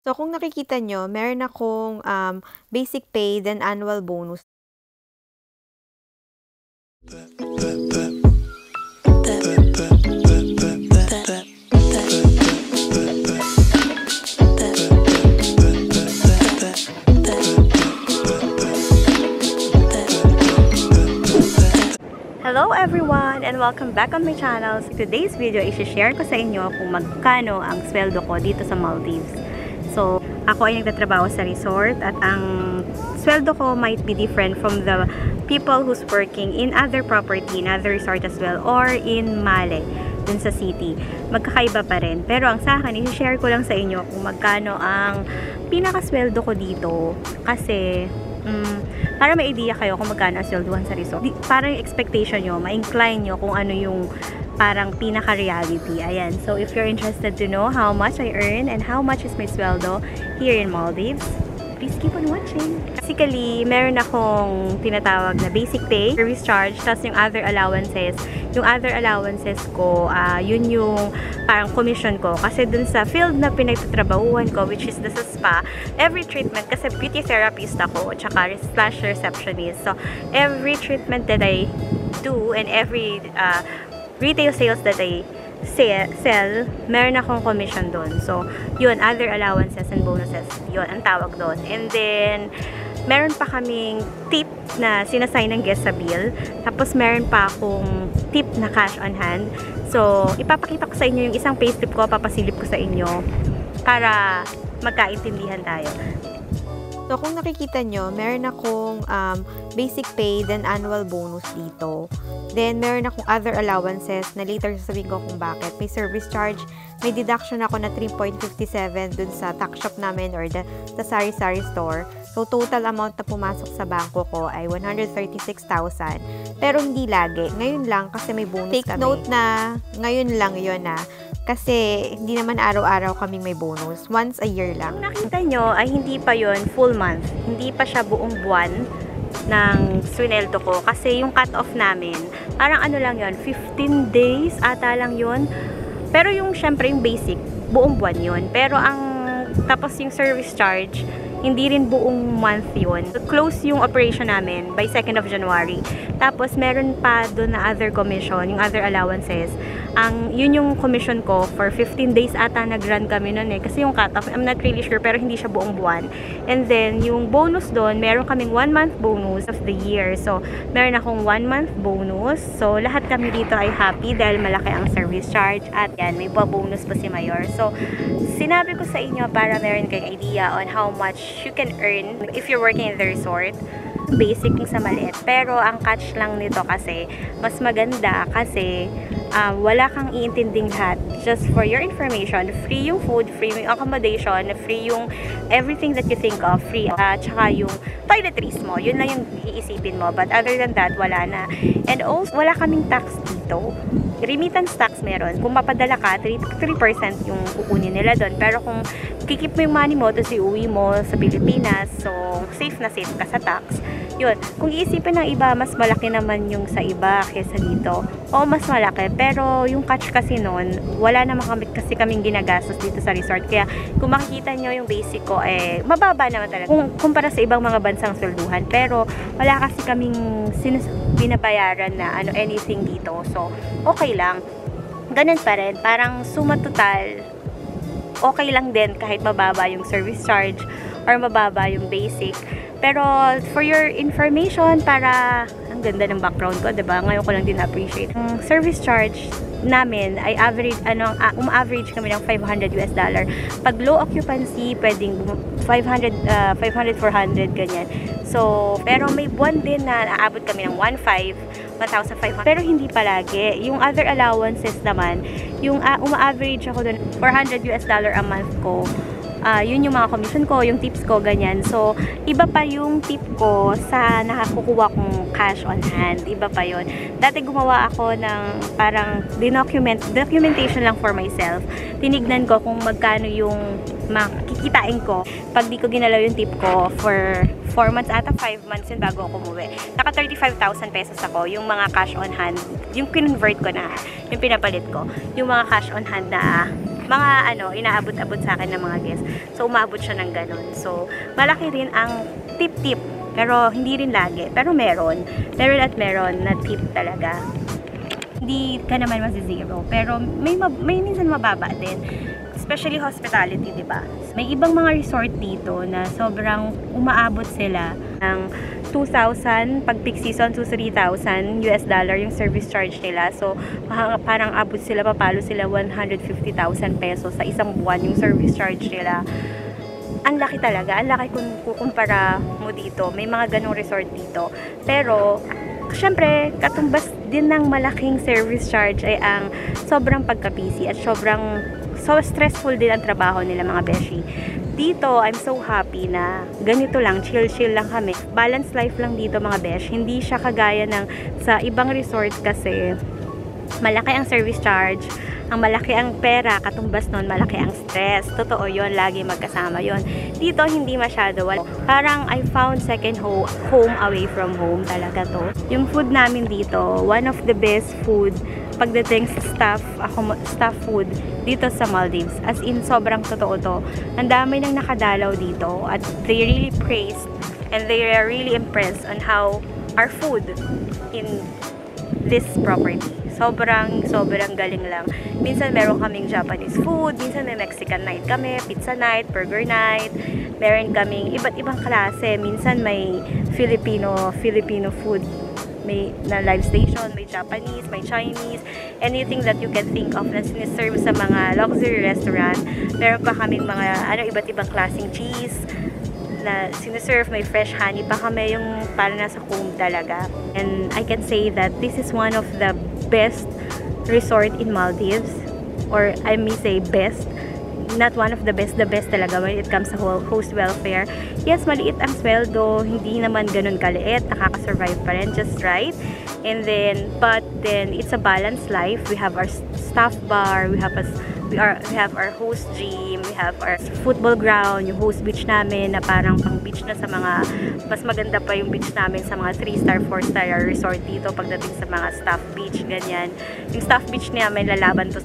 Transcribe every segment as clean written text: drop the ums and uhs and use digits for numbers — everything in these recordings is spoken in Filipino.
So, kung nakikita nyo, meron akong basic pay, then annual bonus. Hello everyone and welcome back on my channel. So, today's video, i-share ko sa inyo kung magkano ang sweldo ko dito sa Maldives. So, ako ay nagtatrabaho sa resort at ang sweldo ko might be different from the people who's working in other property, in other resort as well, or in Male, dun sa city. Magkakaiba pa rin. Pero ang sa akin, i-share ko lang sa inyo kung magkano ang pinakasweldo ko dito. Kasi, para may idea kayo kung magkano ang swelduhan sa resort. Parang expectation nyo, ma-incline nyo kung ano yung parang pinaka-reality. Ayan. So, if you're interested to know how much I earn and how much is my sweldo here in Maldives, please keep on watching. Basically, meron akong tinatawag na basic pay, service charge, tapos yung other allowances. Yung other allowances ko, yun yung parang commission ko. Kasi dun sa field na pinagtatrabahuhan ko, which is the sa spa, every treatment, kasi beauty therapist ako, tsaka slash receptionist. So, every treatment that I do and every retail sales that I sell, meron akong commission doon. So, yun, other allowances and bonuses, yun, ang tawag doon. And then, meron pa kaming tip na sinasay ng guest sa bill. Tapos, meron pa akong tip na cash on hand. So, ipapakita ko sa inyo yung isang payslip ko, papasilip ko sa inyo para magkaintindihan tayo. So, kung nakikita nyo, meron akong basic pay, then annual bonus dito. Then, meron akong other allowances na later sasabihin ko kung bakit. May service charge, may deduction ako na 3.57 dun sa tax shop namin or the sari-sari store. So, total amount na pumasok sa bangko ko ay 136,000. Pero hindi lagi. Ngayon lang kasi may bonus kami. Take note na ngayon lang yun kasi hindi naman araw-araw kaming may bonus. Once a year lang. Kung nakita nyo ay hindi pa yon full month. Hindi pa siya buong buwan ng swineldo ko. Kasi yung cut-off namin, parang ano lang yon 15 days ata lang yon. Pero yung syempre yung basic, buong buwan yon. Pero tapos yung service charge, hindi rin buong month yun. Close yung operation namin by 2nd of January. Tapos, meron pa doon na other commission, yung other allowances. Yun yung commission ko for 15 days ata nag-run kami nun Kasi yung cut-off, I'm not really sure, pero hindi siya buong buwan. And then, yung bonus doon, meron kaming 1 month bonus of the year. So, meron akong 1 month bonus. So, lahat kami dito ay happy dahil malaki ang service charge. At yan, may bonus pa si Mayor. So, sinabi ko sa inyo para meron kayong idea on how much you can earn if you're working in the resort. Basic yung sa maliit. Pero ang catch lang nito kasi mas maganda kasi wala kang iintinding lahat. Just for your information, free yung food, free yung accommodation, free yung everything that you think of, free. Tsaka yung toiletries mo, yun lang yung iisipin mo. But other than that, wala na. And also, wala kaming tax dito. Remittance tax meron. Kung mapadala ka, 3% yung kukunin nila doon. Pero kung kikip mo yung money mo, tapos iuwi mo sa Pilipinas, so safe na safe ka sa tax. Yun. Kung iisipin ng iba, mas malaki naman yung sa iba kesa dito. O mas malaki. Pero yung catch kasi noon, wala naman kasi kaming ginagastos dito sa resort. Kaya kung makikita nyo yung basic ko, mababa naman talaga. Kung kumpara sa ibang mga bansang swelduhan. Pero wala kasi kaming binabayaran na anything dito. So, okay lang. Ganun pa rin. Parang suma total, okay lang din kahit mababa yung service charge or mababa yung basic. Pero for your information, para ang ganda ng background ko, 'di ba? Ngayon ko lang din appreciate. Ang service charge namin ay average average kami ng $500. Pag low occupancy, pwedeng 500 400 ganyan. So, pero may buwan din na naabot kami ng 1,500. Pero hindi palagi. Yung other allowances naman, yung uma-average ako doon $400 a month ko. Yun yung mga commission ko, yung tips ko, ganyan. So, iba pa yung tip ko sa nakakukuha kong cash on hand. Iba pa yun. Dati gumawa ako ng parang documentation lang for myself. Tinignan ko kung magkano yung makikitain ko pag di ko ginalaw yung tip ko for 4 months ata 5 months yun bago ako umuwi. Naka 35,000 pesos ako, yung mga cash on hand, yung convert ko na, yung pinapalit ko, yung mga cash on hand na mga inaabot-abot sa akin ng mga guests. So, umabot siya ng ganun. So, malaki rin ang tip-tip. Pero, hindi rin lagi. Pero meron. Meron at meron na tip talaga. Hindi ka naman masi-zero. Pero, may minsan mababa din. Especially hospitality, di ba? May ibang mga resort dito na sobrang umaabot sila ng 2,000 pag peak season to 3,000 US dollar yung service charge nila. So, parang abot sila, papalo sila 150,000 pesos sa isang buwan yung service charge nila. Ang laki talaga. Ang laki kung kukumpara mo dito. May mga ganong resort dito. Pero, syempre, katumbas din ng malaking service charge ay ang sobrang pagka-busy at sobrang stressful din ang trabaho nila mga beshi. Dito, I'm so happy na ganito lang, chill-chill lang kami. Balance life lang dito mga besh. Hindi siya kagaya ng sa ibang resort kasi malaki ang service charge, ang malaki ang pera, katumbas nun, malaki ang stress. Totoo yon, lagi magkasama yon. Dito, hindi masyado. Parang I found second home away from home talaga to. Yung food namin dito, one of the best food pagdating sa staff food dito sa Maldives. As in, sobrang totoo to. Ang dami nang nakadalaw dito at they really praised and they are really impressed on how our food in this property. Sobrang galing lang. Minsan meron kaming Japanese food, minsan may Mexican night kami, pizza night, burger night. Meron kaming iba't ibang klase. Minsan may Filipino food. May na live station, may Japanese, may Chinese, anything that you can think of na siniserve sa mga luxury restaurant. Meron pa kaming mga iba't ibang klaseng cheese na siniserve, may fresh honey pa kami, yung parang nasa home talaga. And I can say that this is one of the best resort in Maldives, or I may say best, not one of the best talaga when it comes sa host welfare. Yes, maliit ang sweldo, hindi naman ganun kaliit, nakaka-survive pa rin, just right. And then, but then, it's a balanced life. We have our staff bar, we have our host gym, we have our football ground, yung host beach namin na parang pang beach na sa mga, mas maganda pa yung beach namin sa mga 3-star, 4-star resort dito pagdating sa mga staff beach, ganyan. Yung staff beach namin lalaban to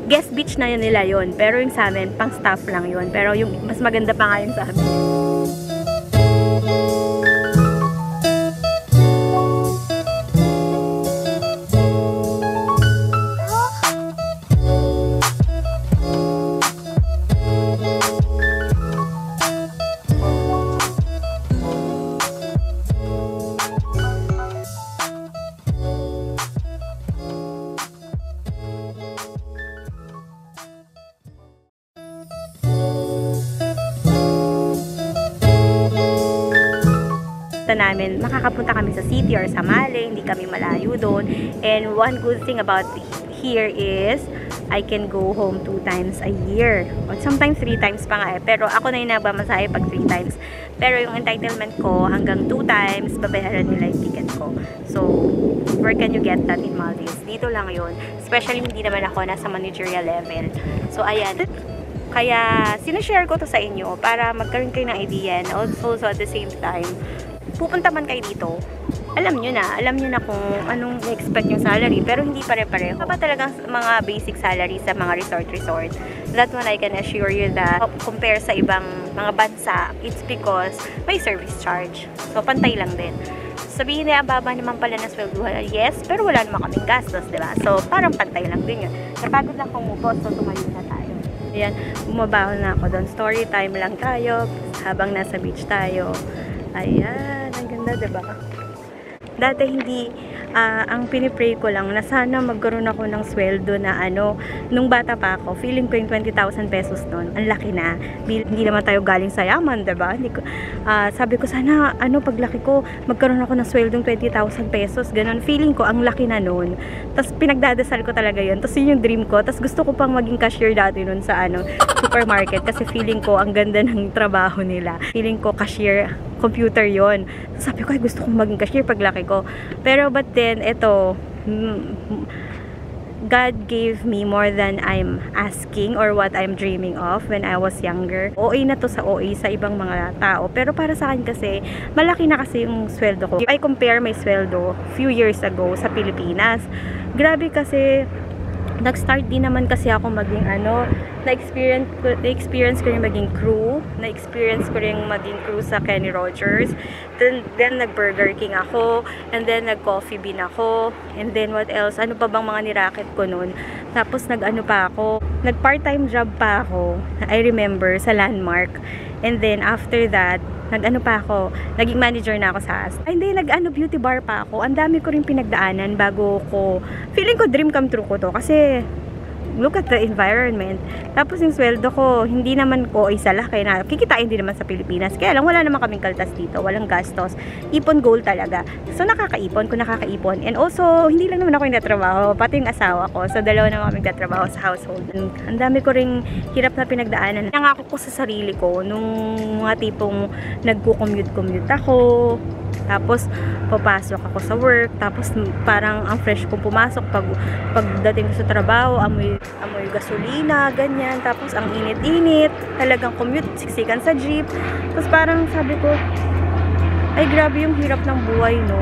guest beach na yun nila yun. Pero yung sa amin, pang staff lang yun. Pero yung mas maganda pa nga yung sa amin. Namin, makakapunta kami sa city or sa Male, hindi kami malayo doon. And one good thing about here is I can go home 2 times a year. Or sometimes 3 times pa nga eh. Pero ako na yung nagmamasahe pag 3 times. Pero yung entitlement ko, hanggang 2 times, babayaran nila yung ticket ko. So, where can you get that in Maldives? Dito lang yun. Especially hindi naman ako nasa managerial level. So, ayan. Kaya, sinashare ko to sa inyo para magkaroon kayo ng idea. And also at the same time, pupunta man kayo dito, alam nyo na kung anong expect yung salary, pero hindi pare-pareho. Kapag talagang mga basic salary sa mga resort, that one I can assure you that compare sa ibang mga bansa, it's because may service charge. So, pantay lang din. Sabihin na, baba naman pala na swelduhan. Yes, pero wala naman kaming gastos, diba? So, parang pantay lang din yun. Napagod lang kung mupos, so tumayo na tayo. Ayan, bumabaho na ako doon. Story time lang tayo, habang nasa beach tayo. Ayan, ang ganda, diba? Dati hindi, ang pinipray ko lang na sana magkaroon ako ng sweldo na nung bata pa ako, feeling ko yung 20,000 pesos nun, ang laki na. Hindi naman tayo galing sa yaman, diba? Sabi ko sana, paglaki ko, magkaroon ako ng sweldo ng 20,000 pesos, ganun. Feeling ko, ang laki na nun. Tapos pinagdadasal ko talaga yun. Tapos yun yung dream ko. Tapos gusto ko pang maging cashier dati nun sa supermarket kasi feeling ko, ang ganda ng trabaho nila. Feeling ko, cashier, computer yon. Sabi ko, ay gusto kong maging cashier paglaki ko. Pero but then, ito, God gave me more than I'm asking or what I'm dreaming of when I was younger. OA na to sa OA sa ibang mga tao. Pero para sa akin kasi, malaki na kasi yung sweldo ko. If I compare my sweldo few years ago sa Pilipinas, grabe kasi nag-start din naman kasi ako maging na-experience ko rin maging crew, na-experience ko rin maging crew sa Kenny Rogers, then nag-Burger King ako, and then nag-Coffee Bean ako, and then what else, ano pa bang mga niraket ko nun, tapos nag-part-time job pa ako, I remember, sa Landmark, and then after that, naging manager na ako sa Asda. Hindi, beauty bar pa ako. Ang dami ko rin pinagdaanan bago ko, feeling ko dream come true ko to. Kasi, look at the environment. Tapos yung sweldo ko, hindi naman ko isa laki na, kikitain din naman sa Pilipinas. Kaya lang, wala naman kaming kaltas dito. Walang gastos. Ipon goal talaga. So, nakakaipon. And also, hindi lang naman ako yung natrabaho. Pati yung asawa ko. So, dalawa naman kaming natrabaho sa household. Ang dami ko ring hirap na pinagdaanan. Nangako ko sa sarili ko, nung mga tipong nagko-commute ako, tapos papasok ako sa work, tapos parang ang fresh kong pumasok pagdating ko sa trabaho, amoy gasolina, ganyan, tapos ang init-init, talagang commute, siksikan sa jeep, tapos parang sabi ko, ay grabe yung hirap ng buhay, no?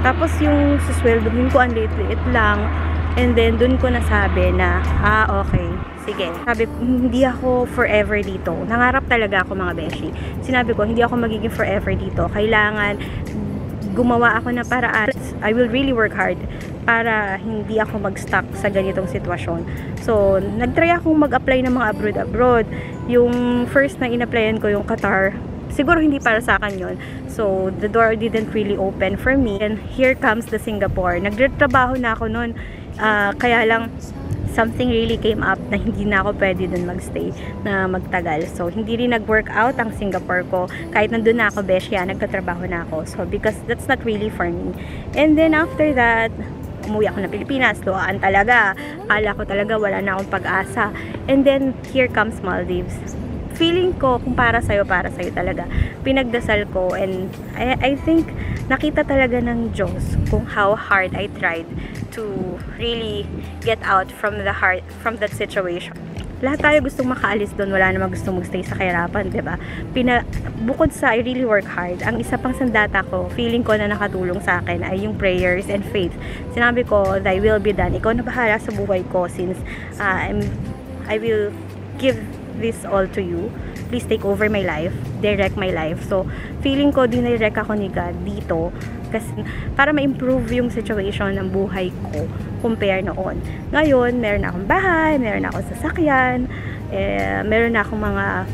Tapos yung susweldohin ko ang liit-liit lang, and then dun ko nasabi na, okay, sige. Sabi ko, hindi ako forever dito. Nangarap talaga ako, mga beshi. Sinabi ko, hindi ako magiging forever dito. Kailangan gumawa ako na paraan. I will really work hard para hindi ako mag-stuck sa ganitong sitwasyon. So, nag-try akong mag-apply ng mga abroad. Yung first na in-applyan ko, yung Qatar, siguro hindi para sa akin yun. So, the door didn't really open for me. And here comes the Singapore. Nagtrabaho na ako noon. Kaya lang, something really came up na hindi na ako pwede dun magstay na magtagal. So, hindi rin nag-work out ang Singapore ko. Kahit nandun na ako, besya, nagtatrabaho na ako. So, because that's not really for me. And then, after that, umuwi ako ng Pilipinas. Luhaan talaga. Akala ko talaga wala na akong pag-asa. And then, here comes Maldives. Feeling ko, kung para sa'yo talaga. Pinagdasal ko, and I think, nakita talaga ng Diyos kung how hard I tried to really get out from that situation. Lahat tayo gustong makaalis doon, wala namang gustong magstay sa kahirapan, diba? Bukod sa I really work hard, ang isa pang sandata ko, feeling ko na nakatulong sa akin ay yung prayers and faith. Sinabi ko, thy will be done. Ikaw na bahala sa buhay ko, since I will give this all to you. Please take over my life, direct my life. So, feeling ko dinirect ako ni God dito kasi para ma-improve yung situation ng buhay ko compare noon. Ngayon, meron na akong bahay, meron na akong sasakyan, meron na akong mga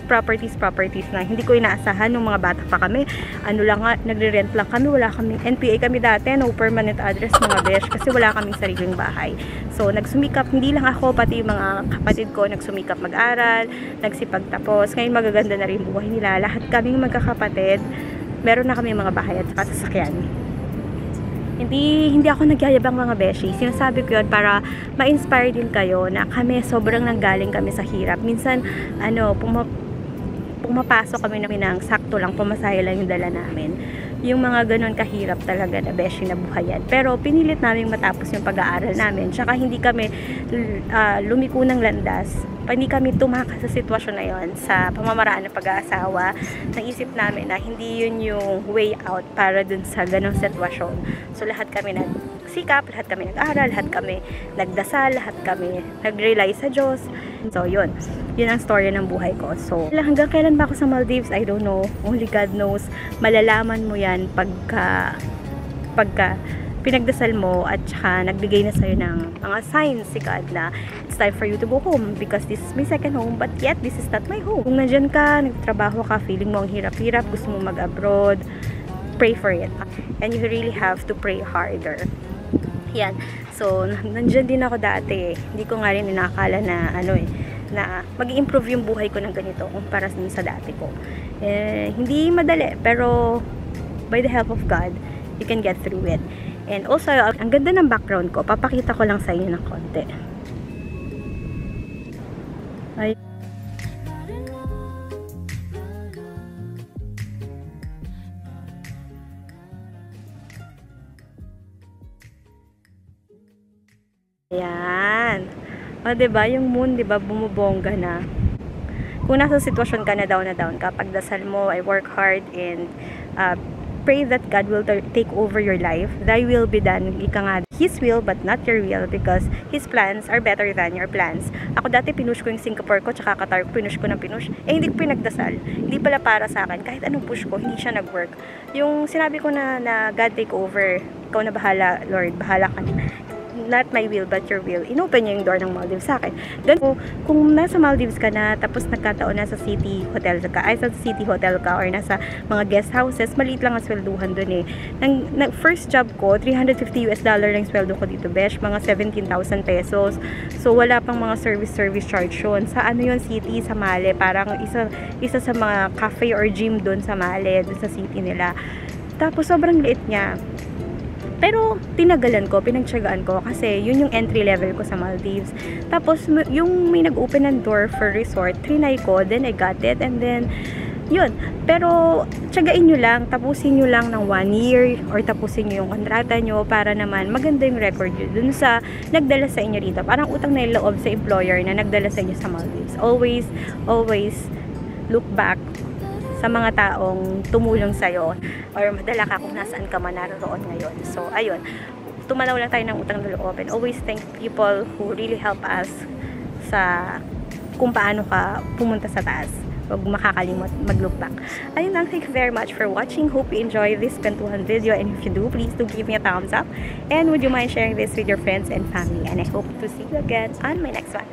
properties na hindi ko inaasahan nung mga bata pa kami. Ano lang nga, nagre-rent lang kami, wala kaming NPA kami dati, no permanent address, mga besh, kasi wala kaming sariling bahay. So, nagsumikap, hindi lang ako, pati yung mga kapatid ko nagsumikap mag-aral, nagsipag tapos. Ngayon magaganda na rin buhay nila. Lahat kaming magkakapatid, meron na kami mga bahay at sasakyan. Hindi ako nagyayabang, mga beshi. Sinasabi ko yun para ma-inspire din kayo na kami sobrang nanggaling kami sa hirap. Minsan, pumapasok kami ng sakto lang, pumasaya lang yung dala namin. Yung mga ganon kahirap talaga na beshi na buhayan. Pero pinilit namin matapos yung pag-aaral namin. Tsaka hindi kami lumiko ng landas. Hindi kami tumakas sa sitwasyon na yon sa pamamaraan ng pag-aasawa. Naisip namin na hindi yun yung way out para dun sa ganong sitwasyon. So lahat kami nagsikap, lahat kami nag-aral, lahat kami nagdasal, lahat kami nag-rely sa Diyos. So yun ang story ng buhay ko. So hanggang kailan ba ako sa Maldives, I don't know. Only God knows. Malalaman mo yan pagka pinagdasal mo at saka nagbigay na sa'yo ng mga signs si God na it's time for you to go home because this is my second home, but yet this is not my home. Kung nandyan ka, nagtrabaho ka, feeling mo ang hirap-hirap, gusto mo mag-abroad, pray for it. And you really have to pray harder. Yan. So, nandyan din ako dati. Hindi ko nga rin inakala na na mag-i-improve yung buhay ko ng ganito kumpara sa dati ko. Hindi madali, pero by the help of God, you can get through it. And also, ang ganda ng background ko. Papakita ko lang sa inyo ng konti. Ay. Ayan. O, diba? Yung moon, diba? Bumubongga na. Kung nasa sitwasyon ka na down ka, pagdasal mo, I work hard and pray that God will take over your life. Thy will be done. Ika nga, his will but not your will because his plans are better than your plans. Ako dati pinush ko yung Singapore ko tsaka Qatar ko, pinush ko ng pinush. Hindi ko pinagdasal. Hindi pala para sa akin. Kahit anong push ko, hindi siya nag-work. Yung sinabi ko na God take over, ikaw na bahala, Lord, bahala ka na. Not my will but your will. Inopen niya yung door ng Maldives sa akin. Then, kung nasa Maldives ka na, tapos nagkataon na sa city hotel ka, or nasa mga guest houses, maliit lang ang swelduhan dun eh. First job ko, $350 lang sweldo ko dito, besh, mga 17,000 pesos. So, wala pang mga service charge yun. Sa ano yun, city, sa Male, parang isa sa mga cafe or gym dun sa Male, dun sa city nila. Tapos, sobrang liit niya. Pero, tinagalan ko, pinagtsagaan ko kasi yun yung entry level ko sa Maldives. Tapos, yung may nag-open ng door for resort, trinay ko, then I got it, and then, yun. Pero, tsagain nyo lang, tapusin nyo lang ng 1 year, or tapusin nyo yung kontrata nyo para naman maganda yung record nyo dun sa nagdala sa inyo rito. Parang utang na loob sa employer na nagdala sa inyo sa Maldives. Always look back sa mga taong tumulong sa'yo or madala ka kung nasaan ka man naroon ngayon. So, ayun. Tumalaw lang tayo ng utang na loob and always thank people who really help us sa kung paano ka pumunta sa taas. Huwag makakalimot mag-look back. Ayun lang. Thank you very much for watching. Hope you enjoy this kwentuhan video, and if you do, please do give me a thumbs up. And would you mind sharing this with your friends and family? And I hope to see you again on my next one.